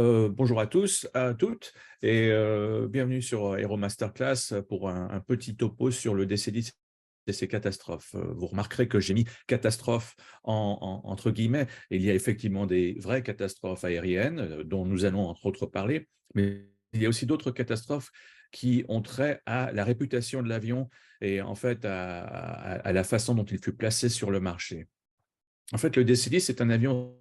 Bonjour à tous, à toutes, et bienvenue sur Aero Masterclass pour un petit topo sur le DC-10 et ses catastrophes. Vous remarquerez que j'ai mis catastrophe entre guillemets. Il y a effectivement des vraies catastrophes aériennes dont nous allons entre autres parler, mais il y a aussi d'autres catastrophes qui ont trait à la réputation de l'avion et en fait à la façon dont il fut placé sur le marché. En fait, le DC-10 est un avion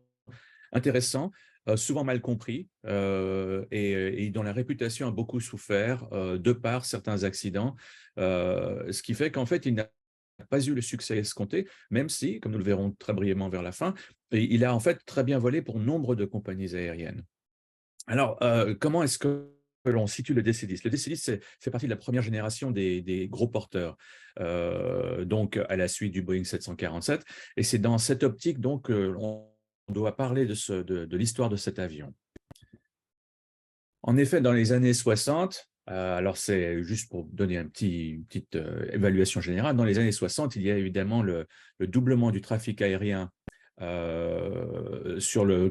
intéressant, souvent mal compris, et dont la réputation a beaucoup souffert de par certains accidents, ce qui fait qu'en fait, il n'a pas eu le succès escompté, même si, comme nous le verrons très brièvement vers la fin, il a en fait très bien volé pour nombre de compagnies aériennes. Alors, comment est-ce que l'on situe le DC-10? Le DC-10 fait partie de la première génération des gros porteurs, donc à la suite du Boeing 747, et c'est dans cette optique donc on doit parler de l'histoire de cet avion. En effet, dans les années 60, alors c'est juste pour donner une petite évaluation générale, dans les années 60, il y a évidemment le doublement du trafic aérien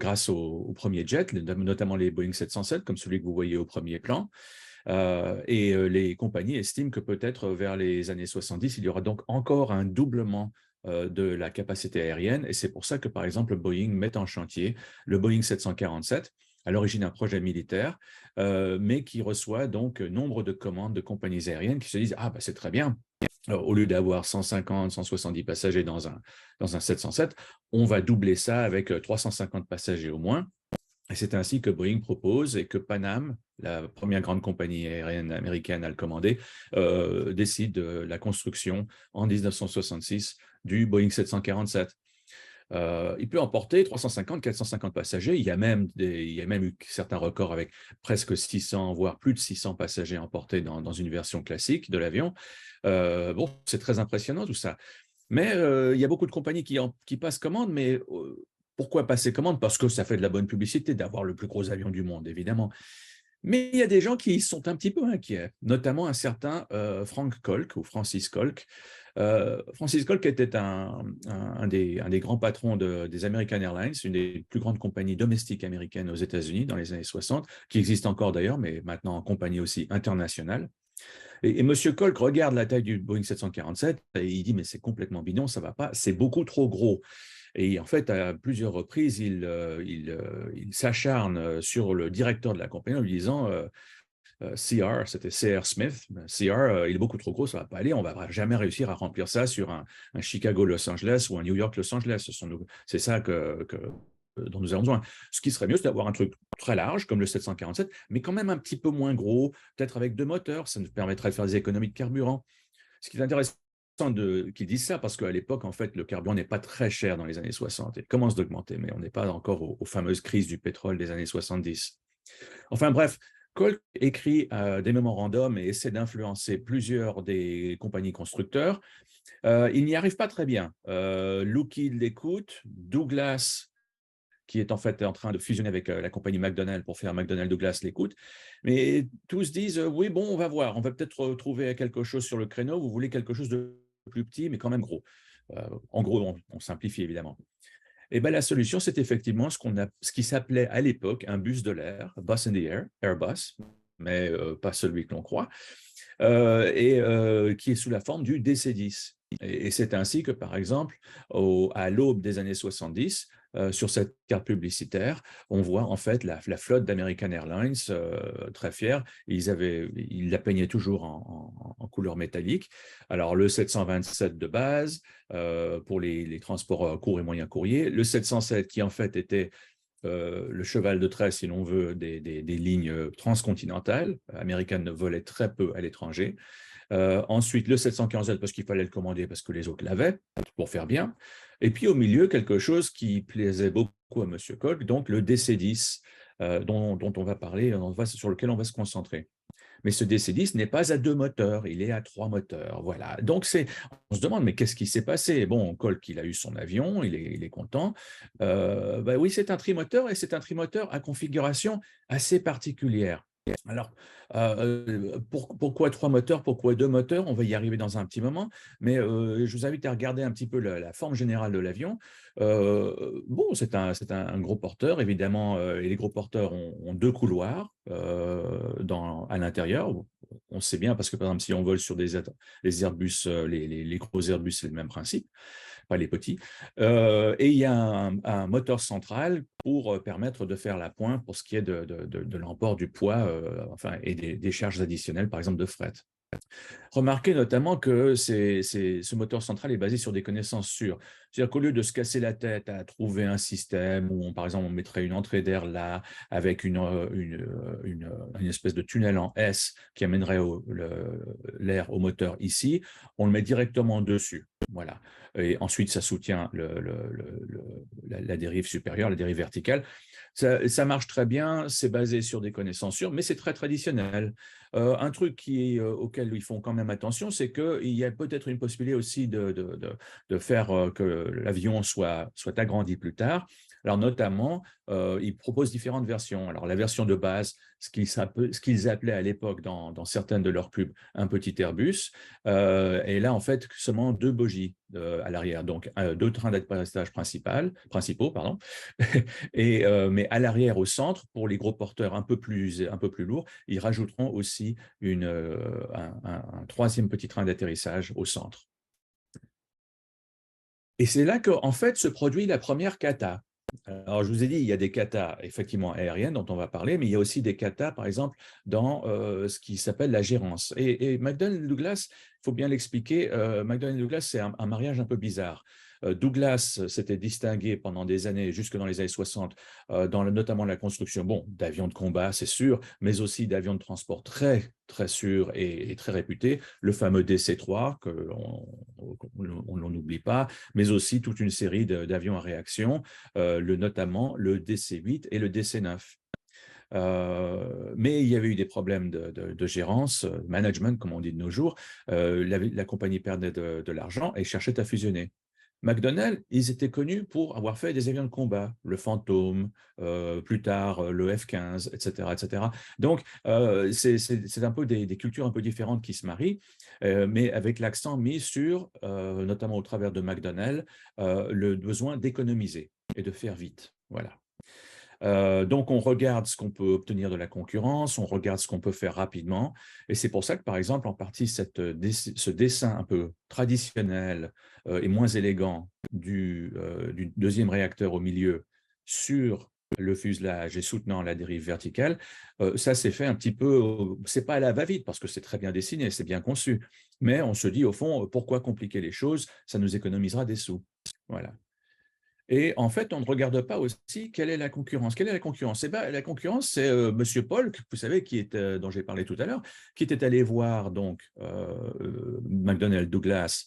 grâce au premier jet, notamment les Boeing 707, comme celui que vous voyez au premier plan. Les compagnies estiment que peut-être vers les années 70, il y aura donc encore un doublement de la capacité aérienne. Et c'est pour ça que, par exemple, Boeing met en chantier le Boeing 747, à l'origine un projet militaire, mais qui reçoit donc nombre de commandes de compagnies aériennes qui se disent « Ah, bah, c'est très bien, au lieu d'avoir 150, 170 passagers dans un 707, on va doubler ça avec 350 passagers au moins. » Et c'est ainsi que Boeing propose et que Pan Am, la première grande compagnie aérienne américaine à le commander, décide de la construction en 1966 du Boeing 747. Il peut emporter 350, 450 passagers. Il y a même eu certains records avec presque 600, voire plus de 600 passagers emportés dans une version classique de l'avion. Bon, c'est très impressionnant tout ça. Mais il y a beaucoup de compagnies qui passent commande, mais pourquoi passer commande? Parce que ça fait de la bonne publicité d'avoir le plus gros avion du monde, évidemment. Mais il y a des gens qui sont un petit peu inquiets, notamment un certain Frank Kolk ou Francis Kolk. Francis Kolk était un des grands patrons des American Airlines, une des plus grandes compagnies domestiques américaines aux États-Unis dans les années 60, qui existe encore d'ailleurs, mais maintenant en compagnie aussi internationale. Et M. Kolk regarde la taille du Boeing 747 et il dit « mais c'est complètement bidon, ça ne va pas, c'est beaucoup trop gros ». Et en fait, à plusieurs reprises, il s'acharne sur le directeur de la compagnie en lui disant CR, c'était CR Smith, CR, il est beaucoup trop gros, ça ne va pas aller, on ne va jamais réussir à remplir ça sur un Chicago-Los Angeles ou un New York-Los Angeles. C'est ça dont nous avons besoin. Ce qui serait mieux, c'est d'avoir un truc très large, comme le 747, mais quand même un petit peu moins gros, peut-être avec deux moteurs, ça nous permettrait de faire des économies de carburant. Ce qui est intéressant qu'ils disent ça, parce qu'à l'époque, en fait, le carburant n'est pas très cher dans les années 60. Il commence d'augmenter, mais on n'est pas encore aux fameuses crises du pétrole des années 70. Enfin bref, Kolk écrit des mémorandums et essaie d'influencer plusieurs des compagnies constructeurs. Il n'y arrive pas très bien. Lockheed l'écoute, Douglas, qui est en fait en train de fusionner avec la compagnie McDonnell pour faire McDonnell Douglas l'écoute. Mais tous disent oui, bon, on va voir, on va peut-être trouver quelque chose sur le créneau. Vous voulez quelque chose de plus petit, mais quand même gros. En gros, on simplifie évidemment. Et ben, la solution, c'est effectivement ce qui s'appelait à l'époque un bus de l'air, Bus in the Air, Airbus, mais pas celui que l'on croit, qui est sous la forme du DC-10. Et c'est ainsi que, par exemple, à l'aube des années 70, sur cette carte publicitaire, on voit en fait la flotte d'American Airlines, très fière. Ils la peignaient toujours en couleur métallique. Alors, le 727 de base, pour les transports courts et moyens courriers, le 707 qui en fait était le cheval de trait, si l'on veut, des lignes transcontinentales. American volait très peu à l'étranger. Ensuite, le 747 parce qu'il fallait le commander parce que les autres l'avaient, pour faire bien. Et puis au milieu, quelque chose qui plaisait beaucoup à M. Kolk, donc le DC-10, dont on va parler, sur lequel on va se concentrer. Mais ce DC-10 n'est pas à deux moteurs, il est à trois moteurs. Voilà. Donc, on se demande, mais qu'est-ce qui s'est passé? Bon, Kolk, il a eu son avion, il est content. Oui, c'est un trimoteur et c'est un trimoteur à configuration assez particulière. Alors, pourquoi 3 moteurs? Pourquoi 2 moteurs? On va y arriver dans un petit moment, mais je vous invite à regarder un petit peu la forme générale de l'avion. Bon, c'est un gros porteur, évidemment, et les gros porteurs ont 2 couloirs à l'intérieur. On sait bien parce que, par exemple, si on vole sur les Airbus, les gros Airbus, c'est le même principe, pas les petits. Et il y a un moteur central pour permettre de faire la pointe pour ce qui est de l'emport du poids enfin, et des charges additionnelles, par exemple de fret. Remarquez notamment que ce moteur central est basé sur des connaissances sûres. C'est-à-dire qu'au lieu de se casser la tête à trouver un système où, par exemple, on mettrait une entrée d'air là, avec une espèce de tunnel en S qui amènerait l'air au moteur ici, on le met directement dessus. Voilà. Et ensuite, ça soutient la dérive supérieure, la dérive verticale. Ça marche très bien, c'est basé sur des connaissances sûres, mais c'est très traditionnel. Un truc auquel ils font quand même attention, c'est qu'il y a peut-être une possibilité aussi de faire que l'avion soit agrandi plus tard. Alors notamment, ils proposent différentes versions. Alors la version de base, ce qu'ils appelaient à l'époque dans certaines de leurs pubs un petit Airbus, et là en fait seulement 2 bogies à l'arrière, donc 2 trains d'atterrissage principaux, pardon. Mais à l'arrière, au centre, pour les gros porteurs un peu plus lourds, ils rajouteront aussi un troisième petit train d'atterrissage au centre. Et c'est là qu'en fait se produit la première cata. Alors, je vous ai dit, il y a des catas effectivement aériennes dont on va parler, mais il y a aussi des catas, par exemple, dans ce qui s'appelle la gérance. Et McDonnell Douglas, il faut bien l'expliquer, McDonnell Douglas, c'est un mariage un peu bizarre. Douglas s'était distingué pendant des années, jusque dans les années 60, notamment la construction d'avions de combat, c'est sûr, mais aussi d'avions de transport très, très sûrs et très réputés, le fameux DC-3, que l'on n'oublie pas, mais aussi toute une série d'avions à réaction, notamment le DC-8 et le DC-9. Mais il y avait eu des problèmes de gérance, management, comme on dit de nos jours. La compagnie perdait de l'argent et cherchait à fusionner. McDonnell, ils étaient connus pour avoir fait des avions de combat, le Phantom, plus tard le F-15, etc., etc. Donc, c'est un peu des cultures un peu différentes qui se marient, mais avec l'accent mis sur, notamment au travers de McDonnell, le besoin d'économiser et de faire vite. Voilà. Donc, on regarde ce qu'on peut obtenir de la concurrence, on regarde ce qu'on peut faire rapidement. Et c'est pour ça que, par exemple, en partie, ce dessin un peu traditionnel et moins élégant du deuxième réacteur au milieu sur le fuselage et soutenant la dérive verticale, ça s'est fait un petit peu, c'est pas à la va-vite parce que c'est très bien dessiné, c'est bien conçu, mais on se dit au fond, pourquoi compliquer les choses? Ça nous économisera des sous. Voilà. Et en fait, on ne regarde pas aussi quelle est la concurrence. Quelle est la concurrence? Eh ben, la concurrence, c'est Monsieur Paul, vous savez, dont j'ai parlé tout à l'heure, qui était allé voir donc McDonnell Douglas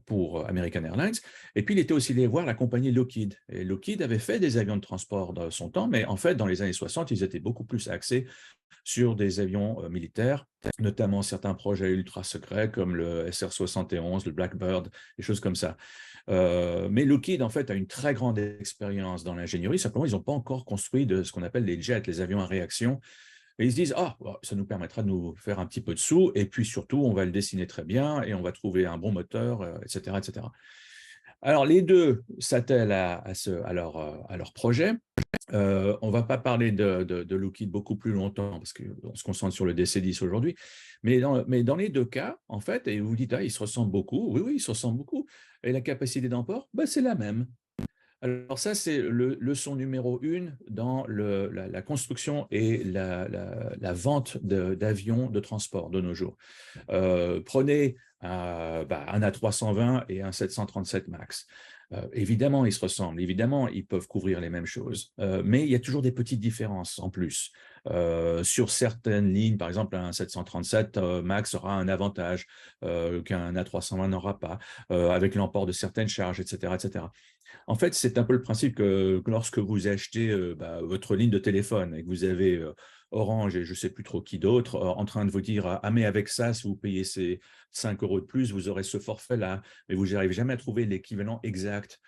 pour American Airlines. Et puis, il était aussi allé voir la compagnie Lockheed. Et Lockheed avait fait des avions de transport dans son temps, mais en fait, dans les années 60, ils étaient beaucoup plus axés sur des avions militaires, notamment certains projets ultra secrets comme le SR-71, le Blackbird, des choses comme ça. Mais Lockheed, en fait, a une très grande expérience dans l'ingénierie. Simplement, ils n'ont pas encore construit ce qu'on appelle les jets, les avions à réaction. Et ils se disent, ça nous permettra de nous faire un petit peu de sous, et puis surtout, on va le dessiner très bien, et on va trouver un bon moteur, etc., etc. Alors, les deux s'attellent à leur projet. On ne va pas parler de Lockheed beaucoup plus longtemps, parce qu'on se concentre sur le DC-10 aujourd'hui, mais dans les deux cas, en fait, et vous vous dites, ils se ressemblent beaucoup, oui, oui, ils se ressemblent beaucoup, et la capacité d'emport, c'est la même. Alors ça, c'est leçon numéro 1 dans la construction et la vente d'avions de transport de nos jours. Prenez un A320 et un 737 MAX. Évidemment, ils se ressemblent, évidemment, ils peuvent couvrir les mêmes choses, mais il y a toujours des petites différences en plus. Sur certaines lignes, par exemple, un 737 MAX aura un avantage qu'un A320 n'aura pas, avec l'emport de certaines charges, etc., etc. En fait, c'est un peu le principe que lorsque vous achetez votre ligne de téléphone et que vous avez Orange et je ne sais plus trop qui d'autre en train de vous dire « Ah, mais avec ça, si vous payez ces 5 € de plus, vous aurez ce forfait-là. » Mais vous n'arrivez jamais à trouver l'équivalent exact.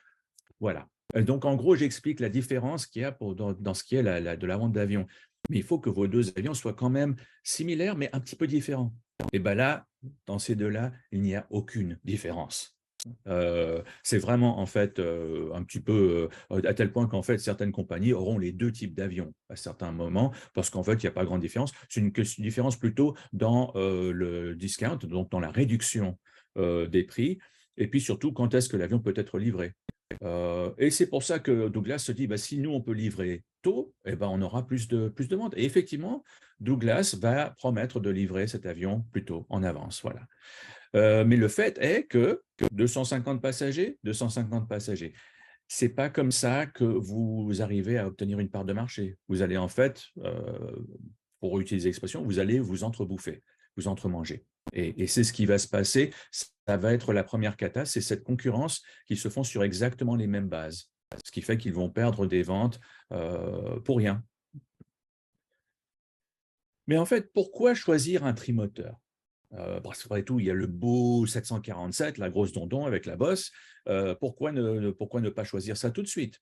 Voilà. Donc, en gros, j'explique la différence qu'il y a dans ce qui est de la vente d'avion. mais il faut que vos deux avions soient quand même similaires, mais un petit peu différents. Et bien là, dans ces deux-là, il n'y a aucune différence. C'est vraiment en fait un petit peu à tel point qu'en fait certaines compagnies auront les deux types d'avions à certains moments parce qu'en fait il n'y a pas grande différence. C'est une différence plutôt dans le discount, donc dans la réduction des prix, et puis surtout quand est-ce que l'avion peut être livré. Et c'est pour ça que Douglas se dit, bah, si nous, on peut livrer tôt, eh ben, on aura plus de ventes. Et effectivement, Douglas va promettre de livrer cet avion plus tôt, en avance. Voilà. Mais le fait est que 250 passagers, 250 passagers. C'est pas comme ça que vous arrivez à obtenir une part de marché. Vous allez en fait, pour utiliser l'expression, vous allez vous entrebouffer, vous entremanger. Et c'est ce qui va se passer. Ça va être la première cata, c'est cette concurrence qui se font sur exactement les mêmes bases. Ce qui fait qu'ils vont perdre des ventes pour rien. Mais en fait, pourquoi choisir un trimoteur? Parce qu'après tout, il y a le beau 747, la grosse dondon avec la bosse. Pourquoi ne pas choisir ça tout de suite?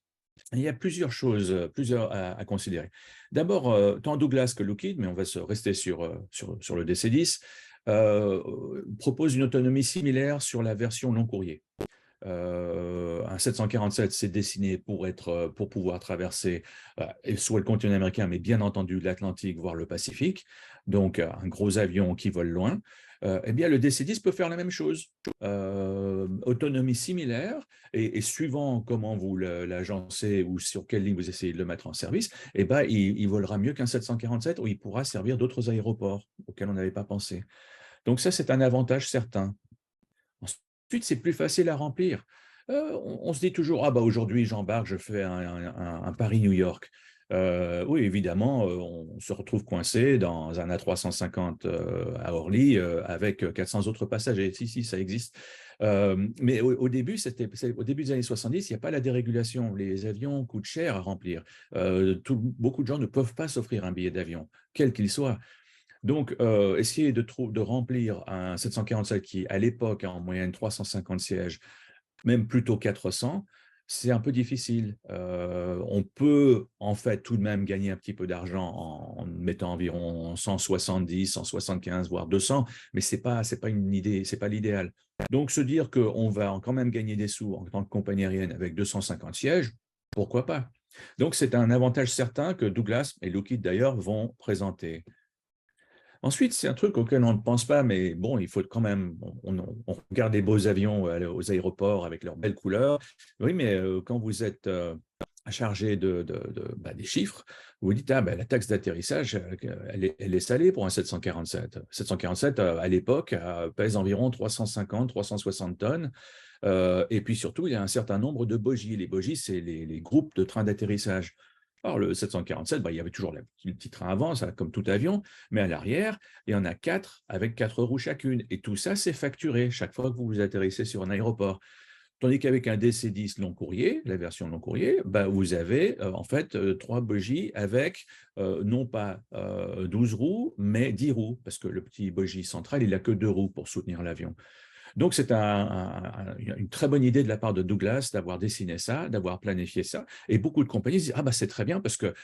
Il y a plusieurs choses, plusieurs à considérer. D'abord, tant Douglas que Lockheed, mais on va se rester sur le DC-10, propose une autonomie similaire sur la version long courrier. Un 747, c'est dessiné pour pouvoir traverser soit le continent américain, mais bien entendu l'Atlantique, voire le Pacifique. Donc, un gros avion qui vole loin. Eh bien, le DC-10 peut faire la même chose. Autonomie similaire, et suivant comment vous l'agencez ou sur quelle ligne vous essayez de le mettre en service, eh ben, il volera mieux qu'un 747 ou il pourra servir d'autres aéroports auxquels on n'avait pas pensé. Donc ça, c'est un avantage certain. Ensuite, c'est plus facile à remplir. On se dit toujours, ah bah aujourd'hui j'embarque, je fais un Paris-New York. Oui, évidemment, on se retrouve coincé dans un A350 à Orly avec 400 autres passagers. Si, ça existe. Mais au début, au début des années 70, il n'y a pas la dérégulation. Les avions coûtent cher à remplir. Beaucoup de gens ne peuvent pas s'offrir un billet d'avion, quel qu'il soit. Donc, essayer de remplir un 747 qui, à l'époque, a en moyenne 350 sièges, même plutôt 400, c'est un peu difficile. On peut, en fait, tout de même gagner un petit peu d'argent en mettant environ 170, 175, voire 200, mais ce n'est pas une idée, c'est pas l'idéal. Donc, se dire qu'on va quand même gagner des sous en tant que compagnie aérienne avec 250 sièges, pourquoi pas? Donc, c'est un avantage certain que Douglas et Lockheed, d'ailleurs, vont présenter. Ensuite, c'est un truc auquel on ne pense pas, mais bon, il faut quand même, on regarde les beaux avions aux aéroports avec leurs belles couleurs. Oui, mais quand vous êtes chargé des chiffres, vous vous dites, ah, ben, la taxe d'atterrissage, elle est salée pour un 747. 747, à l'époque, pèse environ 350, 360 tonnes. Et puis surtout, il y a un certain nombre de bogies. Les bogies, c'est les groupes de trains d'atterrissage. Alors, le 747, il y avait toujours le petit train avant, ça, comme tout avion, mais à l'arrière, il y en a 4 avec 4 roues chacune. Et tout ça, c'est facturé chaque fois que vous atterrissez sur un aéroport. Tandis qu'avec un DC-10 long courrier, la version long courrier, vous avez en fait 3 bogies avec non pas 12 roues, mais 10 roues, parce que le petit bogie central, il n'a que 2 roues pour soutenir l'avion. Donc, c'est une très bonne idée de la part de Douglas d'avoir dessiné ça, d'avoir planifié ça. Et beaucoup de compagnies se disent, ah bah c'est très bien parce que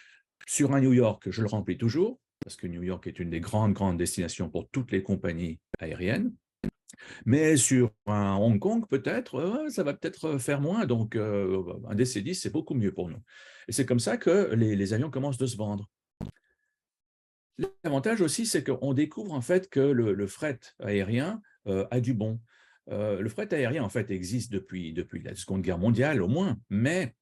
sur un New York, je le remplis toujours, parce que New York est une des grandes destinations pour toutes les compagnies aériennes. Mais sur un Hong Kong, peut-être, ça va peut-être faire moins. Donc, un DC-10, c'est beaucoup mieux pour nous. Et c'est comme ça que les avions commencent de se vendre. L'avantage aussi, c'est qu'on découvre en fait que le fret aérien a du bon. Le fret aérien, en fait, existe depuis la Seconde Guerre mondiale, au moins, mais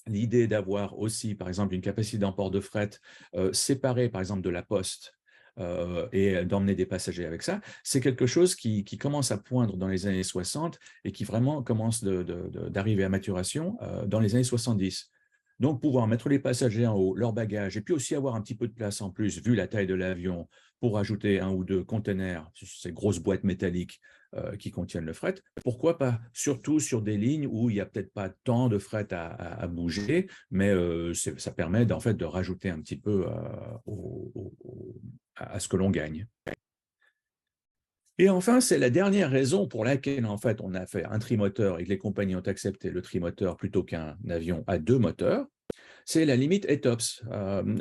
l'idée d'avoir aussi, par exemple, une capacité d'emport de fret séparée, par exemple, de la poste et d'emmener des passagers avec ça, c'est quelque chose qui commence à poindre dans les années 60 et qui vraiment commence d'arriver à maturation dans les années 70. Donc, pouvoir mettre les passagers en haut, leurs bagages, et puis aussi avoir un petit peu de place en plus, vu la taille de l'avion, pour ajouter un ou deux containers, ces grosses boîtes métalliques qui contiennent le fret, pourquoi pas? Surtout sur des lignes où il n'y a peut-être pas tant de fret à bouger, mais ça permet en fait de rajouter un petit peu à ce que l'on gagne. Et enfin, c'est la dernière raison pour laquelle en fait on a fait un trimoteur et que les compagnies ont accepté le trimoteur plutôt qu'un avion à 2 moteurs. C'est la limite ETOPS,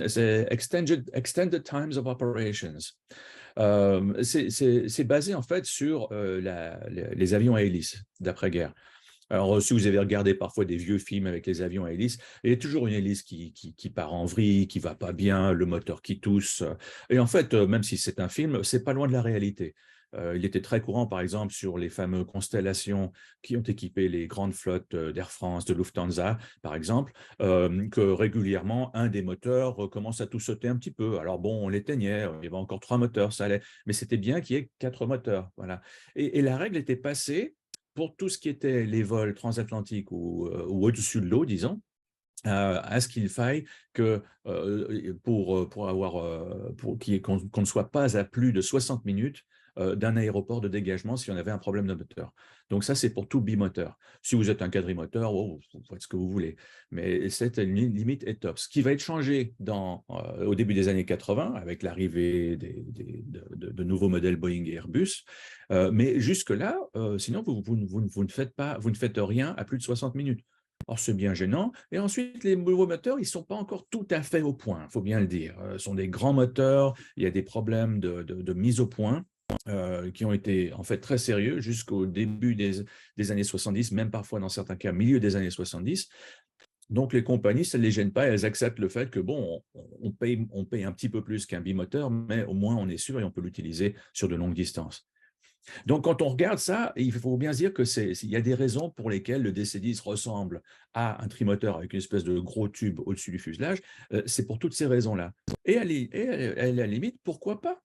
c'est Extended Times of Operations. C'est basé en fait sur les avions à hélice d'après-guerre. Alors, si vous avez regardé parfois des vieux films avec les avions à hélice, il y a toujours une hélice qui part en vrille, qui ne va pas bien, le moteur qui tousse. Et en fait, même si c'est un film, c'est pas loin de la réalité. Il était très courant, par exemple, sur les fameuses constellations qui ont équipé les grandes flottes d'Air France, de Lufthansa, par exemple, que régulièrement, un des moteurs commence à tout sauter un petit peu. Alors bon, on l'éteignait, il y avait encore 3 moteurs, ça allait, mais c'était bien qu'il y ait 4 moteurs. Voilà. Et la règle était passée pour tout ce qui était les vols transatlantiques ou au-dessus de l'eau, disons, à ce qu'il faille que pour avoir qu'on ne soit pas à plus de 60 minutes d'un aéroport de dégagement si on avait un problème de moteur. Donc ça, c'est pour tout bimoteur. Si vous êtes un quadrimoteur, vous faites ce que vous voulez. Mais c'est une limite ETOPS. Ce qui va être changé au début des années 80 avec l'arrivée de nouveaux modèles Boeing et Airbus. Mais jusque-là, sinon, vous ne faites rien à plus de 60 minutes. Alors, c'est bien gênant. Et ensuite, les nouveaux moteurs, ils ne sont pas encore tout à fait au point, il faut bien le dire. Ce sont des grands moteurs, il y a des problèmes de mise au point qui ont été en fait très sérieux jusqu'au début des années 70, même parfois dans certains cas, milieu des années 70. Donc, les compagnies, ça ne les gêne pas, elles acceptent le fait que, bon, on paye un petit peu plus qu'un bimoteur, mais au moins on est sûr et on peut l'utiliser sur de longues distances. Donc, quand on regarde ça, il faut bien se dire qu'il y a des raisons pour lesquelles le DC-10 ressemble à un trimoteur avec une espèce de gros tube au-dessus du fuselage. C'est pour toutes ces raisons-là. Et à la limite, pourquoi pas?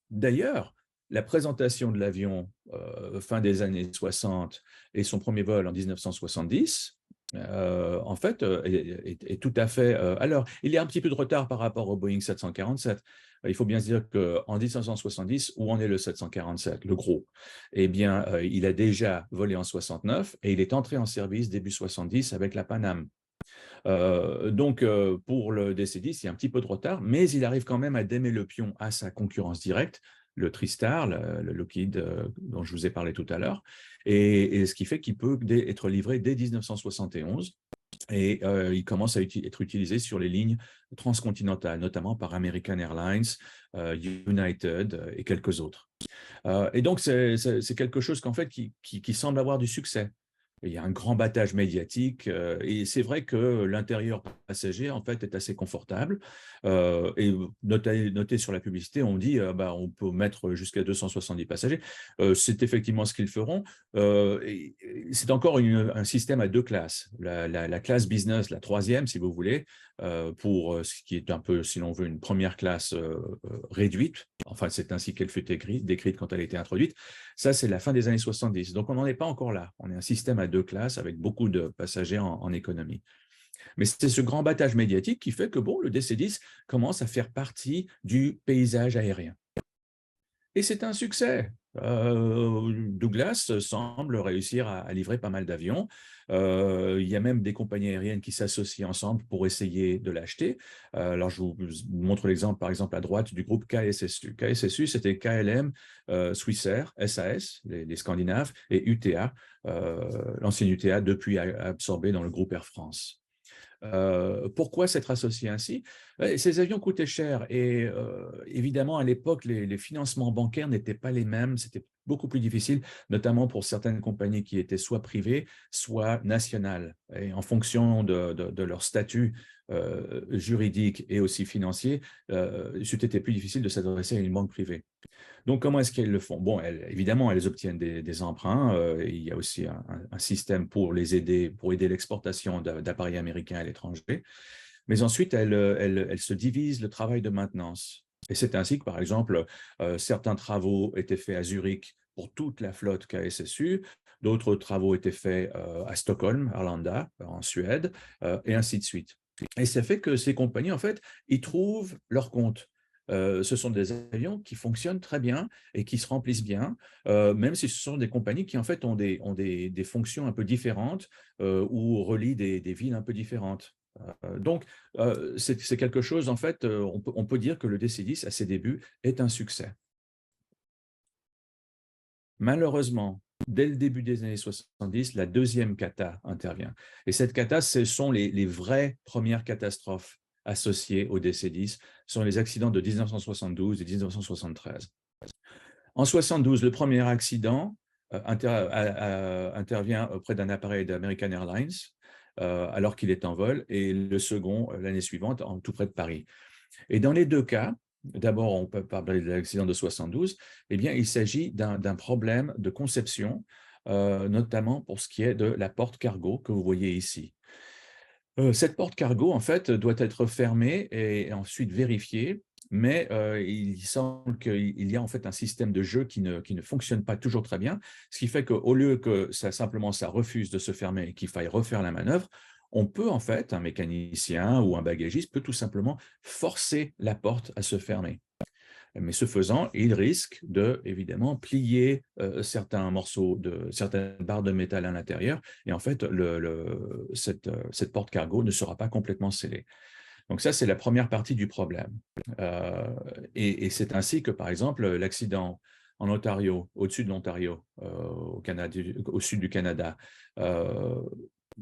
D'ailleurs, la présentation de l'avion fin des années 60 et son premier vol en 1970, en fait, est tout à fait… alors, il y a un petit peu de retard par rapport au Boeing 747. Il faut bien se dire qu'en 1970, où en est le 747, le gros? Eh bien, il a déjà volé en 69 et il est entré en service début 70 avec la Pan Am. Donc, pour le DC-10, il y a un petit peu de retard, mais il arrive quand même à démer le pion à sa concurrence directe, le TriStar, le Lockheed dont je vous ai parlé tout à l'heure, et ce qui fait qu'il peut être livré dès 1971. Et il commence à être utilisé sur les lignes transcontinentales, notamment par American Airlines, United et quelques autres. Et donc, c'est quelque chose qu'en fait, qui semble avoir du succès. Il y a un grand battage médiatique et c'est vrai que l'intérieur passager en fait est assez confortable. Et noté sur la publicité, on dit on peut mettre jusqu'à 270 passagers. C'est effectivement ce qu'ils feront. C'est encore un système à 2 classes. La classe business, la 3e si vous voulez, pour ce qui est un peu, si l'on veut, une première classe réduite. Enfin, c'est ainsi qu'elle fut décrite quand elle a été introduite. Ça, c'est la fin des années 70. Donc, on n'en est pas encore là. On est un système à 2 classes avec beaucoup de passagers en économie. Mais c'est ce grand battage médiatique qui fait que bon, le DC-10 commence à faire partie du paysage aérien. Et c'est un succès. Douglas semble réussir à livrer pas mal d'avions. Il y a même des compagnies aériennes qui s'associent ensemble pour essayer de l'acheter. Alors, je vous montre l'exemple, par exemple, à droite du groupe KSSU. KSSU, c'était KLM, Swissair, SAS, les Scandinaves, et UTA, l'ancienne UTA, depuis absorbée dans le groupe Air France. Pourquoi s'être associé ainsi? Ces avions coûtaient cher et évidemment, à l'époque, les financements bancaires n'étaient pas les mêmes. C'était beaucoup plus difficile, notamment pour certaines compagnies qui étaient soit privées, soit nationales. Et en fonction de leur statut juridique et aussi financier, c'était plus difficile de s'adresser à une banque privée. Donc, comment est-ce qu'elles le font? Bon, évidemment, elles obtiennent des emprunts. Il y a aussi un système pour aider l'exportation d'appareils américains à l'étranger. Mais ensuite, elles se divisent le travail de maintenance. Et c'est ainsi que, par exemple, certains travaux étaient faits à Zurich pour toute la flotte KSSU, d'autres travaux étaient faits à Stockholm, Arlanda, en Suède, et ainsi de suite. Et ça fait que ces compagnies, en fait, ils trouvent leur compte. Ce sont des avions qui fonctionnent très bien et qui se remplissent bien, même si ce sont des compagnies qui, en fait, ont des fonctions un peu différentes ou relient des villes un peu différentes. Donc, c'est quelque chose, en fait, on peut dire que le DC-10, à ses débuts, est un succès. Malheureusement, dès le début des années 70, la deuxième cata intervient. Et cette cata, ce sont les vraies premières catastrophes associées au DC-10, ce sont les accidents de 1972 et 1973. En 72, le premier accident intervient auprès d'un appareil d'American Airlines alors qu'il est en vol, et le second l'année suivante, tout près de Paris. Et dans les deux cas, d'abord, on peut parler de l'accident de 72, eh bien, il s'agit d'un problème de conception, notamment pour ce qui est de la porte cargo que vous voyez ici. Cette porte cargo, en fait, doit être fermée et ensuite vérifiée, mais il semble qu'il y a en fait un système de jeu qui ne fonctionne pas toujours très bien, ce qui fait qu'au lieu que ça refuse de se fermer et qu'il faille refaire la manœuvre, on peut en fait, un mécanicien ou un bagagiste peut tout simplement forcer la porte à se fermer. Mais ce faisant, il risque de, évidemment, plier certaines barres de métal à l'intérieur, et en fait, cette porte cargo ne sera pas complètement scellée. Donc ça, c'est la première partie du problème. Et c'est ainsi que, par exemple, l'accident en Ontario, au-dessus de l'Ontario, au sud du Canada,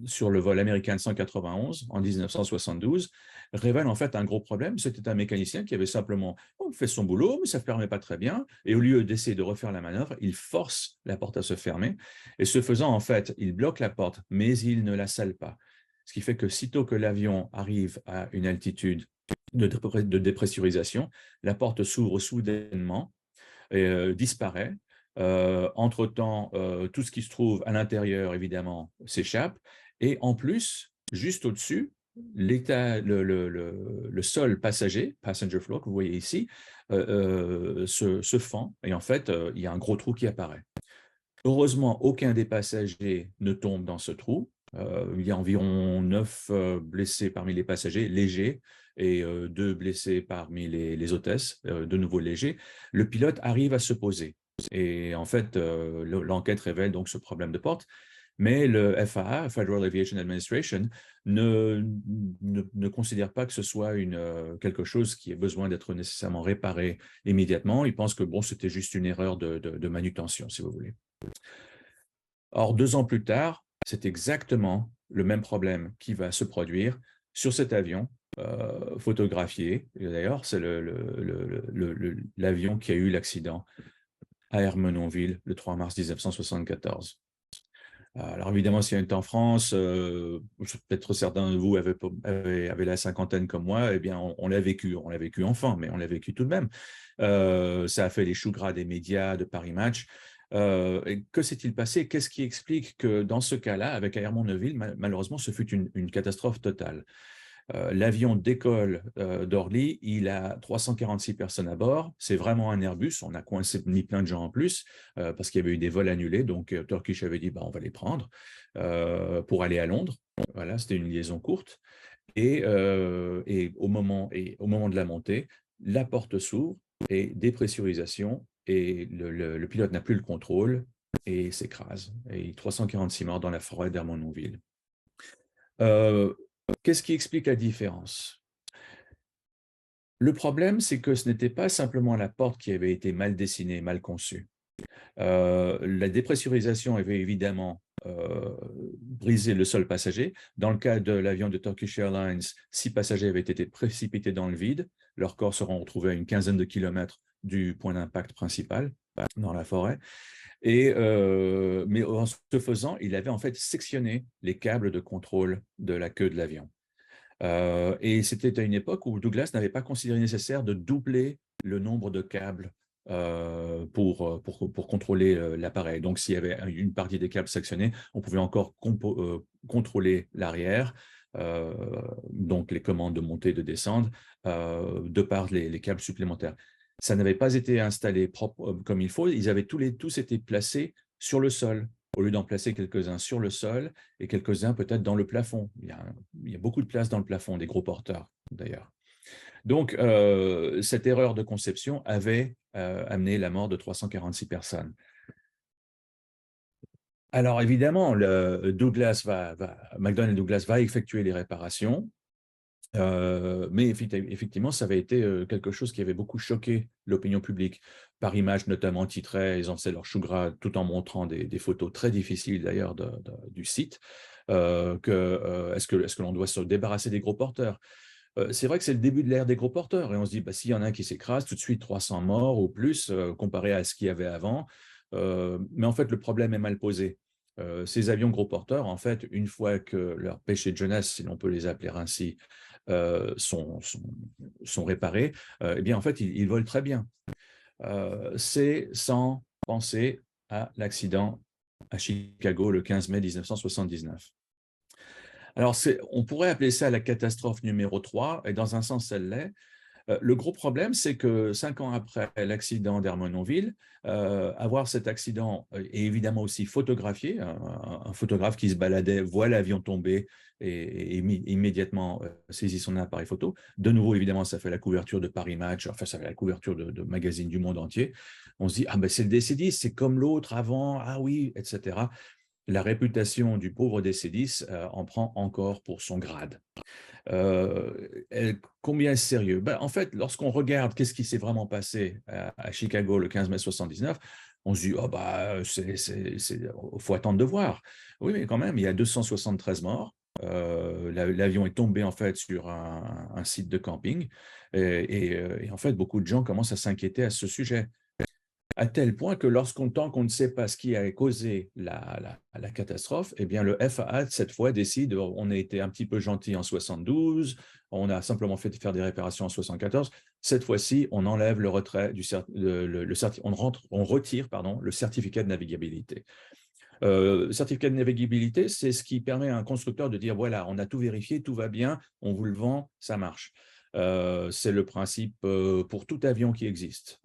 sur le vol American 191 en 1972, révèle en fait un gros problème. C'était un mécanicien qui avait simplement fait son boulot, mais ça ne permet pas très bien. Et au lieu d'essayer de refaire la manœuvre, il force la porte à se fermer. Et ce faisant, en fait, il bloque la porte, mais il ne la scelle pas. Ce qui fait que sitôt que l'avion arrive à une altitude de dépressurisation, la porte s'ouvre soudainement et disparaît. Entre-temps, tout ce qui se trouve à l'intérieur, évidemment, s'échappe. Et en plus, juste au-dessus, le sol passager, passenger floor, que vous voyez ici, se fend. Et en fait, il y a un gros trou qui apparaît. Heureusement, aucun des passagers ne tombe dans ce trou. Il y a environ 9 blessés parmi les passagers légers et 2 blessés parmi les hôtesses, de nouveau légers. Le pilote arrive à se poser. Et en fait, l'enquête révèle donc ce problème de porte. Mais le FAA, Federal Aviation Administration, ne considère pas que ce soit quelque chose qui ait besoin d'être nécessairement réparé immédiatement. Il pense que bon, c'était juste une erreur de manutention, si vous voulez. Or, 2 ans plus tard, c'est exactement le même problème qui va se produire sur cet avion photographié. D'ailleurs, c'est l'avion qui a eu l'accident à Ermenonville le 3 mars 1974. Alors évidemment, si on est en France, peut-être certains de vous avaient la cinquantaine comme moi, eh bien on l'a vécu enfant, mais on l'a vécu tout de même. Ça a fait les choux gras des médias, de Paris Match. Et que s'est-il passé? Qu'est-ce qui explique que dans ce cas-là, avec Hermon-Neuville, malheureusement, ce fut une catastrophe totale? L'avion décolle d'Orly, il a 346 personnes à bord, c'est vraiment un Airbus, on a mis plein de gens en plus parce qu'il y avait eu des vols annulés, donc Turkish avait dit bah, on va les prendre pour aller à Londres. Voilà, c'était une liaison courte. Et au moment de la montée, la porte s'ouvre et dépressurisation, et le pilote n'a plus le contrôle et s'écrase. Et 346 morts dans la forêt d'Ermenonville. Qu'est-ce qui explique la différence? Le problème, c'est que ce n'était pas simplement la porte qui avait été mal dessinée, mal conçue. La dépressurisation avait évidemment brisé le sol passager. Dans le cas de l'avion de Turkish Airlines, 6 passagers avaient été précipités dans le vide. Leurs corps seront retrouvés à une quinzaine de kilomètres du point d'impact principal, dans la forêt. Mais en ce faisant, il avait en fait sectionné les câbles de contrôle de la queue de l'avion. Et c'était à une époque où Douglas n'avait pas considéré nécessaire de doubler le nombre de câbles pour contrôler l'appareil. Donc, s'il y avait une partie des câbles sectionnés, on pouvait encore contrôler l'arrière, donc les commandes de montée et de descendre, de par les câbles supplémentaires. Ça n'avait pas été installé propre, comme il faut. Ils avaient tous été placés sur le sol, au lieu d'en placer quelques-uns sur le sol et quelques-uns peut-être dans le plafond. Il y a beaucoup de place dans le plafond, des gros porteurs d'ailleurs. Donc, cette erreur de conception avait amené la mort de 346 personnes. Alors évidemment, McDonnell Douglas va effectuer les réparations Mais effectivement, ça avait été quelque chose qui avait beaucoup choqué l'opinion publique. Par image, notamment, titrait, ils en faisaient leur chou gras tout en montrant des photos très difficiles d'ailleurs du site. Est-ce que l'on doit se débarrasser des gros porteurs? C'est vrai que c'est le début de l'ère des gros porteurs et on se dit, bah, s'il y en a un qui s'écrase, tout de suite 300 morts ou plus comparé à ce qu'il y avait avant. Mais en fait, le problème est mal posé. Ces avions gros porteurs, en fait, une fois que leur péché de jeunesse, si l'on peut les appeler ainsi, euh, sont, sont, sont réparés, eh bien, en fait, ils volent très bien. C'est sans penser à l'accident à Chicago le 15 mai 1979. Alors, on pourrait appeler ça la catastrophe numéro 3, et dans un sens, elle l'est. Le gros problème, c'est que 5 ans après l'accident d'Hermenonville, avoir cet accident est évidemment aussi photographié. Un photographe qui se baladait voit l'avion tomber et immédiatement saisit son appareil photo. De nouveau, évidemment, ça fait la couverture de Paris Match, enfin, ça fait la couverture de magazines du monde entier. On se dit, ah ben c'est le DC-10, c'est comme l'autre avant, ah oui, etc. La réputation du pauvre DC-10 en prend encore pour son grade. Combien est-ce sérieux? En fait, lorsqu'on regarde qu'est-ce qui s'est vraiment passé à Chicago le 15 mai 79, on se dit, oh bah, faut attendre de voir. Oui, mais quand même, il y a 273 morts. L'avion est tombé en fait sur un site de camping et en fait, beaucoup de gens commencent à s'inquiéter à ce sujet à tel point que tant qu'on ne sait pas ce qui a causé la catastrophe, eh bien le FAA, cette fois, décide, on a été un petit peu gentil en 72, on a simplement fait faire des réparations en 74, cette fois-ci, on enlève le retrait on retire pardon, le certificat de navigabilité. Certificat de navigabilité, c'est ce qui permet à un constructeur de dire, voilà, on a tout vérifié, tout va bien, on vous le vend, ça marche. C'est le principe pour tout avion qui existe.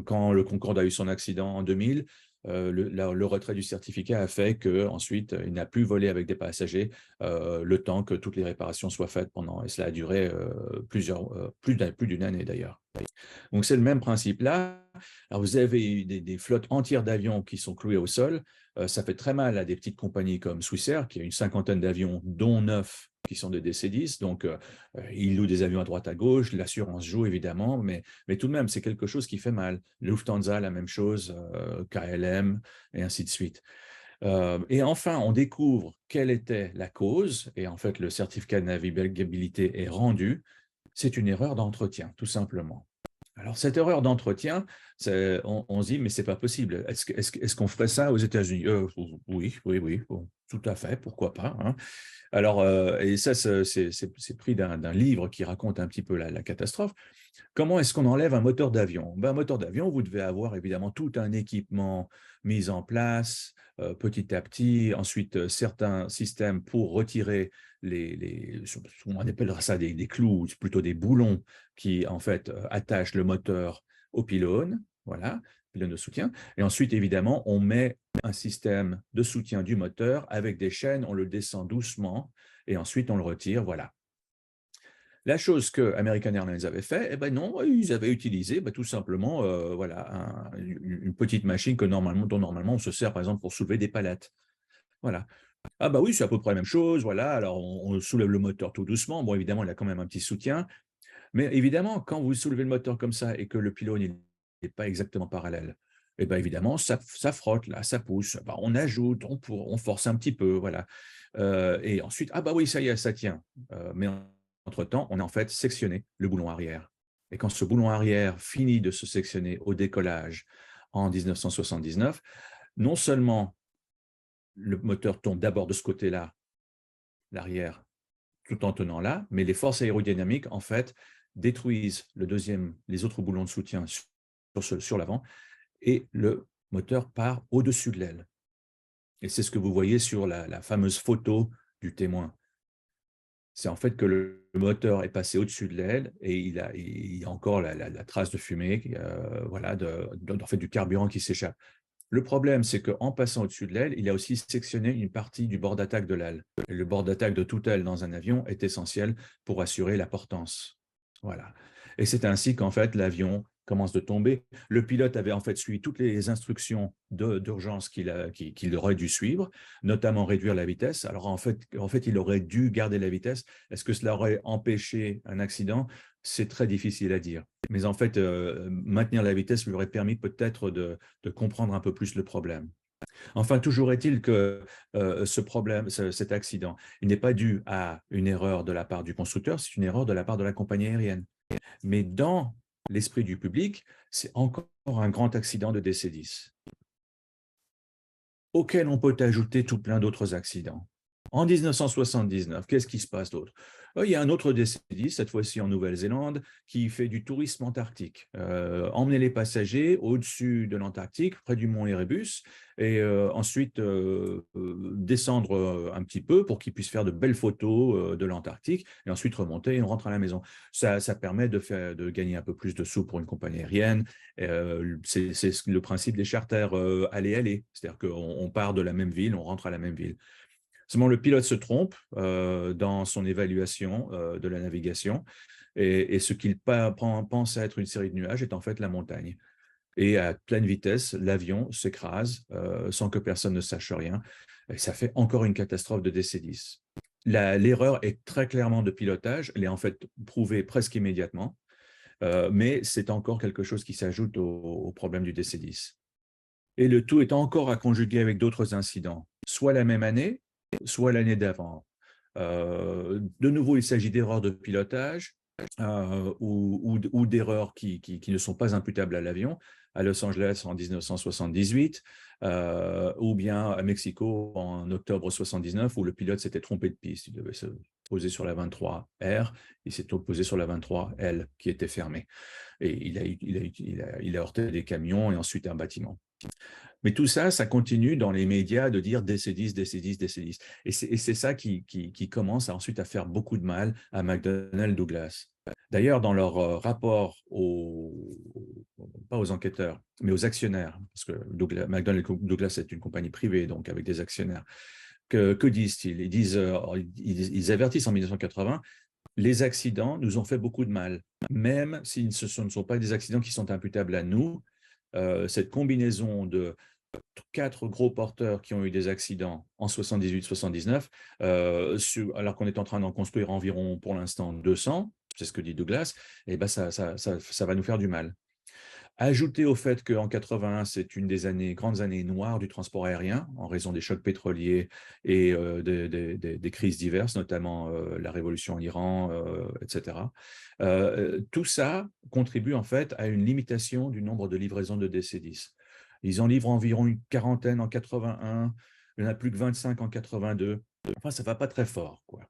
Quand le Concorde a eu son accident en 2000, le retrait du certificat a fait qu'ensuite, il n'a plus volé avec des passagers le temps que toutes les réparations soient faites pendant, et cela a duré plus d'une année d'ailleurs. Donc c'est le même principe là. Alors vous avez des flottes entières d'avions qui sont cloués au sol. Ça fait très mal à des petites compagnies comme Swissair, qui a une cinquantaine d'avions, dont 9 qui sont des DC-10. Donc, ils louent des avions à droite à gauche. L'assurance joue évidemment, mais tout de même, c'est quelque chose qui fait mal. Lufthansa, la même chose, KLM, et ainsi de suite. Et enfin, on découvre quelle était la cause, et en fait, le certificat de navigabilité est rendu. C'est une erreur d'entretien, tout simplement. Alors, cette erreur d'entretien, on se dit, mais c'est pas possible. Est-ce qu'on ferait ça aux États-Unis? Oui, oui, oui, bon, tout à fait, pourquoi pas, hein. Alors, et ça, c'est pris d'un livre qui raconte un petit peu la catastrophe. Comment est-ce qu'on enlève un moteur d'avion? Un moteur d'avion, vous devez avoir évidemment tout un équipement mis en place petit à petit. Ensuite, certains systèmes pour retirer on appellera ça des clous, plutôt des boulons qui en fait attachent le moteur au pylône, voilà, pylône de soutien. Et ensuite, évidemment, on met un système de soutien du moteur avec des chaînes, on le descend doucement et ensuite on le retire, voilà. La chose que American Airlines avait fait, eh ben non, ils avaient utilisé tout simplement voilà, une petite machine dont normalement on se sert par exemple pour soulever des palettes. Voilà. Ah bah oui, c'est à peu près la même chose. Voilà, alors on soulève le moteur tout doucement. Bon, évidemment, il a quand même un petit soutien. Mais évidemment, quand vous soulevez le moteur comme ça et que le pylône n'est pas exactement parallèle, eh ben évidemment, ça frotte, là, ça pousse. Bah, on ajoute, on force un petit peu, voilà. Et ensuite, ah bah oui, ça y est, ça tient. Mais entre-temps, on a en fait sectionné le boulon arrière. Et quand ce boulon arrière finit de se sectionner au décollage en 1979, non seulement le moteur tombe d'abord de ce côté-là, l'arrière, tout en tenant là, mais les forces aérodynamiques, en fait, détruisent les autres boulons de soutien sur l'avant, et le moteur part au-dessus de l'aile. Et c'est ce que vous voyez sur la fameuse photo du témoin. C'est en fait que le moteur est passé au-dessus de l'aile et il y a encore la trace de fumée, voilà, en fait, du carburant qui s'échappe. Le problème, c'est qu'en passant au-dessus de l'aile, il a aussi sectionné une partie du bord d'attaque de l'aile. Et le bord d'attaque de toute aile dans un avion est essentiel pour assurer la portance. Voilà. Et c'est ainsi qu'en fait, l'avion commence de tomber. Le pilote avait en fait suivi toutes les instructions d'urgence qu'il aurait dû suivre, notamment réduire la vitesse. Alors en fait, il aurait dû garder la vitesse. Est-ce que cela aurait empêché un accident? C'est très difficile à dire. Mais en fait, maintenir la vitesse lui aurait permis peut-être de comprendre un peu plus le problème. Enfin, toujours est-il que cet accident, il n'est pas dû à une erreur de la part du constructeur, c'est une erreur de la part de la compagnie aérienne. Mais dans l'esprit du public, c'est encore un grand accident de DC-10, auquel on peut ajouter tout plein d'autres accidents. En 1979, qu'est-ce qui se passe d'autre? Il y a un autre DC-10, cette fois-ci en Nouvelle-Zélande, qui fait du tourisme antarctique. Emmener les passagers au-dessus de l'Antarctique, près du mont Erebus, et ensuite descendre un petit peu pour qu'ils puissent faire de belles photos de l'Antarctique, et ensuite remonter et on rentre à la maison. Ça permet de gagner un peu plus de sous pour une compagnie aérienne. C'est le principe des charters aller-aller, c'est-à-dire qu'on part de la même ville, on rentre à la même ville. Seulement, le pilote se trompe dans son évaluation de la navigation et ce qu'il pense être une série de nuages est en fait la montagne. Et à pleine vitesse, l'avion s'écrase sans que personne ne sache rien. Et ça fait encore une catastrophe de DC-10. L'erreur est très clairement de pilotage. Elle est en fait prouvée presque immédiatement, mais c'est encore quelque chose qui s'ajoute au problème du DC-10. Et le tout est encore à conjuguer avec d'autres incidents, soit la même année, soit l'année d'avant. De nouveau, il s'agit d'erreurs de pilotage ou d'erreurs qui ne sont pas imputables à l'avion, à Los Angeles en 1978, ou bien à Mexico en octobre 79, où le pilote s'était trompé de piste. Il devait se poser sur la 23R, il s'est posé sur la 23L qui était fermée. Et il a heurté des camions et ensuite un bâtiment. Mais tout ça, ça continue dans les médias de dire DC-10, DC-10, DC-10. Et c'est ça qui commence ensuite à faire beaucoup de mal à McDonnell Douglas. D'ailleurs, dans leur rapport pas aux enquêteurs, mais aux actionnaires, parce que McDonnell Douglas est une compagnie privée, donc avec des actionnaires, que disent-ils? Ils avertissent en 1980, les accidents nous ont fait beaucoup de mal, même si ce ne sont pas des accidents qui sont imputables à nous. Cette combinaison de 4 gros porteurs qui ont eu des accidents en 78-79, alors qu'on est en train d'en construire environ, pour l'instant, 200, c'est ce que dit Douglas, et ben ça va nous faire du mal. Ajouté au fait qu'en 81, c'est une des grandes années noires du transport aérien, en raison des chocs pétroliers et des crises diverses, notamment la révolution en Iran, etc. Tout ça contribue en fait à une limitation du nombre de livraisons de DC-10. Ils en livrent environ une quarantaine en 81, il n'y en a plus que 25 en 82. Enfin, ça ne va pas très fort, quoi.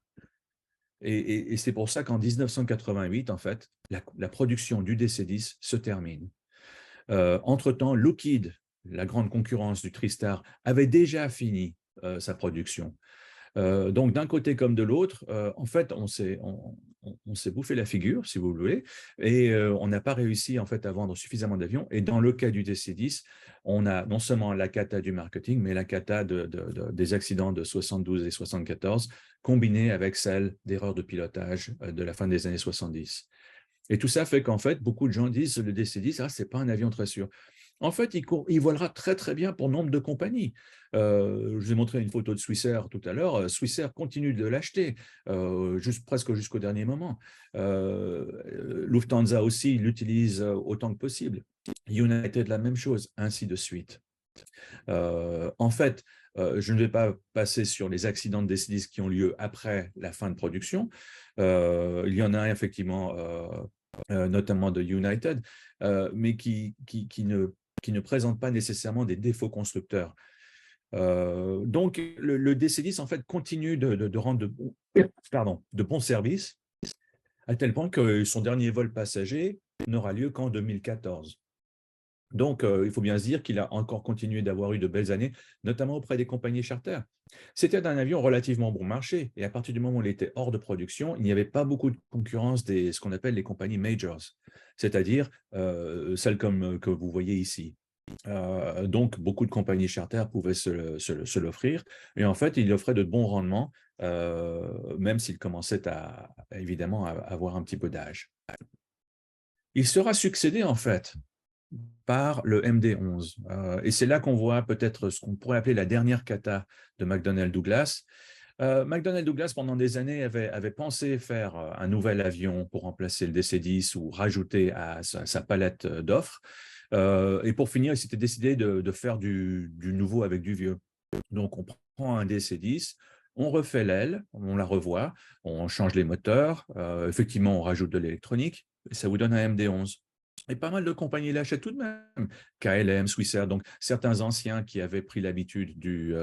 Et c'est pour ça qu'en 1988, en fait, la production du DC-10 se termine. Entre-temps, Lockheed, la grande concurrence du TriStar, avait déjà fini sa production. Donc, d'un côté comme de l'autre, en fait, on s'est bouffé la figure, si vous voulez, et on n'a pas réussi en fait à vendre suffisamment d'avions. Et dans le cas du DC-10, on a non seulement la cata du marketing, mais la cata des accidents de 72 et 74, combinée avec celle d'erreurs de pilotage de la fin des années 70. Et tout ça fait qu'en fait, beaucoup de gens disent le DC-10, ce n'est pas un avion très sûr. En fait, il volera très, très bien pour nombre de compagnies. Je vous ai montré une photo de Swissair tout à l'heure. Swissair continue de l'acheter, presque jusqu'au dernier moment. Lufthansa aussi l'utilise autant que possible. United, la même chose, ainsi de suite. En fait, je ne vais pas passer sur les accidents de DC-10 qui ont lieu après la fin de production. Il y en a effectivement, notamment de United, mais qui ne présentent pas nécessairement des défauts constructeurs. Donc, le DC-10, en fait, continue de rendre de bons services, à tel point que son dernier vol passager n'aura lieu qu'en 2014. Donc, il faut bien se dire qu'il a encore continué d'avoir eu de belles années, notamment auprès des compagnies charter. C'était un avion relativement bon marché, et à partir du moment où il était hors de production, il n'y avait pas beaucoup de concurrence ce qu'on appelle les compagnies majors, c'est-à-dire celles que vous voyez ici. Donc, beaucoup de compagnies charter pouvaient se l'offrir, et en fait, il offrait de bons rendements, même s'il commençait évidemment à avoir un petit peu d'âge. Il sera succédé en fait par le MD-11. Et c'est là qu'on voit peut-être ce qu'on pourrait appeler la dernière cata de McDonnell Douglas. McDonnell Douglas, pendant des années, avait pensé faire un nouvel avion pour remplacer le DC-10 ou rajouter à sa palette d'offres. Et pour finir, il s'était décidé de faire du nouveau avec du vieux. Donc, on prend un DC-10, on refait l'aile, on la revoit, on change les moteurs, effectivement, on rajoute de l'électronique, et ça vous donne un MD-11. Et pas mal de compagnies l'achètent tout de même. KLM, Swissair, donc certains anciens qui avaient pris l'habitude du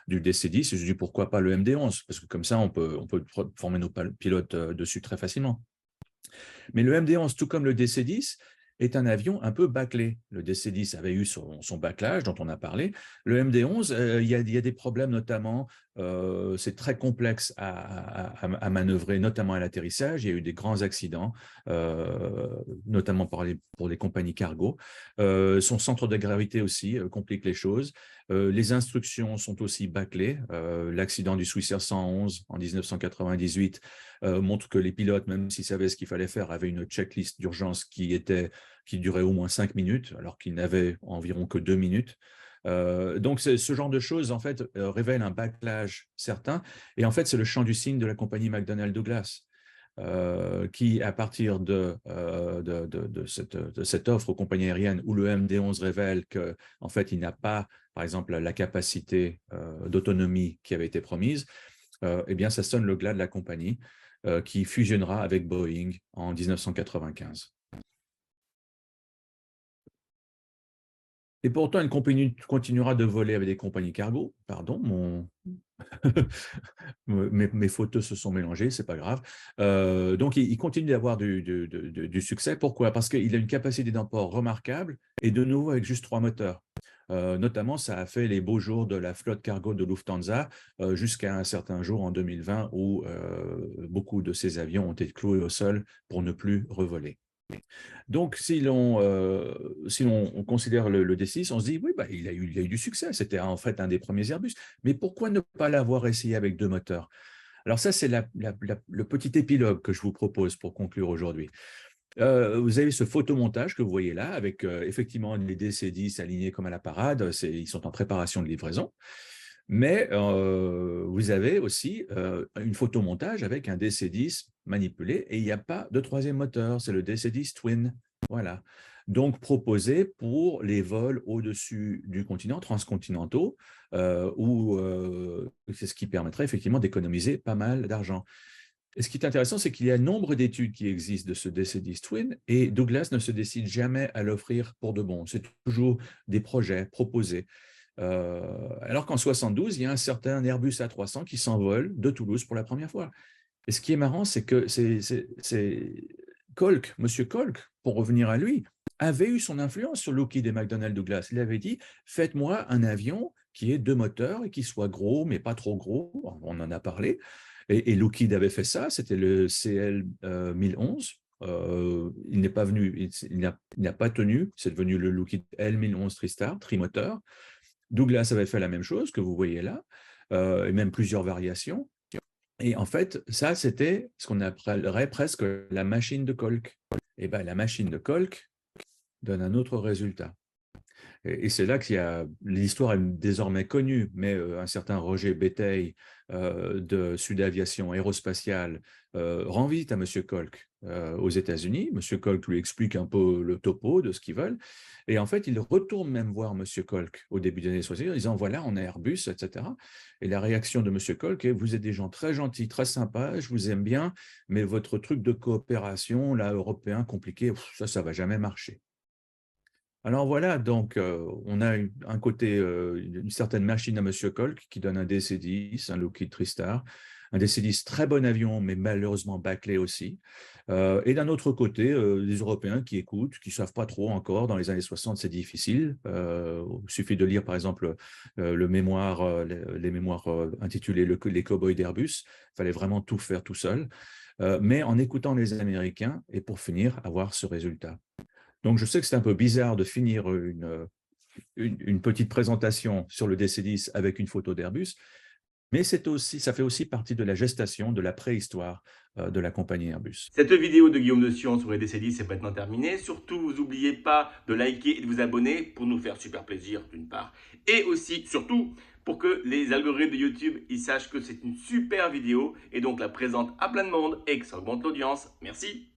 DC-10, je dis pourquoi pas le MD-11, parce que comme ça, on peut former nos pilotes dessus très facilement. Mais le MD-11, tout comme le DC-10, est un avion un peu bâclé. Le DC-10 avait eu son bâclage dont on a parlé. Le MD-11, il y a des problèmes notamment, c'est très complexe à manœuvrer, notamment à l'atterrissage. Il y a eu des grands accidents, notamment pour les compagnies cargo. Son centre de gravité aussi complique les choses. Les instructions sont aussi bâclées. L'accident du Swissair 111 en 1998 montre que les pilotes, même s'ils savaient ce qu'il fallait faire, avaient une checklist d'urgence qui durait au moins 5 minutes, alors qu'ils n'avaient environ que 2 minutes. Donc, ce genre de choses, en fait, révèle un backlash certain. Et en fait, c'est le chant du cygne de la compagnie McDonnell Douglas, qui, à partir de cette offre aux compagnies aériennes où le MD-11 révèle qu'en fait, il n'a pas, par exemple, la capacité d'autonomie qui avait été promise, eh bien, ça sonne le glas de la compagnie qui fusionnera avec Boeing en 1995. Et pourtant, une compagnie continuera de voler avec des compagnies cargo. Pardon, mes photos se sont mélangées, c'est pas grave. Donc, il continue d'avoir du succès. Pourquoi? Parce qu'il a une capacité d'emport remarquable et de nouveau avec juste 3 moteurs. Notamment, ça a fait les beaux jours de la flotte cargo de Lufthansa jusqu'à un certain jour en 2020 où beaucoup de ces avions ont été cloués au sol pour ne plus revoler. Donc, si l'on considère le D6, on se dit, oui, bah, il a eu du succès. C'était en fait un des premiers Airbus. Mais pourquoi ne pas l'avoir essayé avec 2 moteurs? Alors ça, c'est le petit épilogue que je vous propose pour conclure aujourd'hui. Vous avez ce photomontage que vous voyez là, avec effectivement les DC-10 alignés comme à la parade. Ils sont en préparation de livraison. Mais vous avez aussi une photomontage avec un DC-10 manipulé et il n'y a pas de troisième moteur, c'est le DC-10 Twin. Voilà. Donc proposé pour les vols au-dessus du continent, transcontinentaux, où c'est ce qui permettrait effectivement d'économiser pas mal d'argent. Et ce qui est intéressant, c'est qu'il y a nombre d'études qui existent de ce DC-10 Twin et Douglas ne se décide jamais à l'offrir pour de bon. C'est toujours des projets proposés. Alors qu'en 72, il y a un certain Airbus A300 qui s'envole de Toulouse pour la première fois. Et ce qui est marrant, c'est que Kolk, Monsieur Kolk, pour revenir à lui, avait eu son influence sur Lockheed et McDonnell Douglas. Il avait dit, faites-moi un avion qui ait 2 moteurs et qui soit gros, mais pas trop gros. On en a parlé. Et Lockheed avait fait ça, c'était le CL 1011. Il n'est pas venu, il n'a pas tenu, c'est devenu le Lockheed L1011 TriStar, trimoteur. Douglas avait fait la même chose que vous voyez là, et même plusieurs variations. Et en fait, ça, c'était ce qu'on appellerait presque la machine de Kolk. Et bien, la machine de Kolk donne un autre résultat. Et c'est là qu'il y a l'histoire est désormais connue, mais un certain Roger Béteille de Sud Aviation Aérospatiale rend visite à M. Kolk aux États-Unis. M. Kolk lui explique un peu le topo de ce qu'ils veulent. Et en fait, il retourne même voir M. Kolk au début des années 60 en disant voilà, on a Airbus, etc. Et la réaction de M. Kolk est vous êtes des gens très gentils, très sympas, je vous aime bien, mais votre truc de coopération, là, européen, compliqué, ça ne va jamais marcher. Alors voilà, donc on a un côté, une certaine machine à M. Kolk qui donne un DC-10, un Lockheed TriStar, un DC-10 très bon avion, mais malheureusement bâclé aussi. Et d'un autre côté, les Européens qui écoutent, qui ne savent pas trop encore, dans les années 60, c'est difficile. Il suffit de lire par exemple les mémoires intitulés Les Cowboys d'Airbus, il fallait vraiment tout faire tout seul. Mais en écoutant les Américains, et pour finir, avoir ce résultat. Donc, je sais que c'est un peu bizarre de finir une petite présentation sur le DC-10 avec une photo d'Airbus, Mais ça fait aussi partie de la gestation, de la préhistoire de la compagnie Airbus. Cette vidéo de Guillaume de Sion sur les décennies, c'est maintenant terminé. Surtout, vous n'oubliez pas de liker et de vous abonner pour nous faire super plaisir, d'une part. Et aussi, surtout, pour que les algorithmes de YouTube ils sachent que c'est une super vidéo et donc la présente à plein de monde et que ça augmente l'audience. Merci.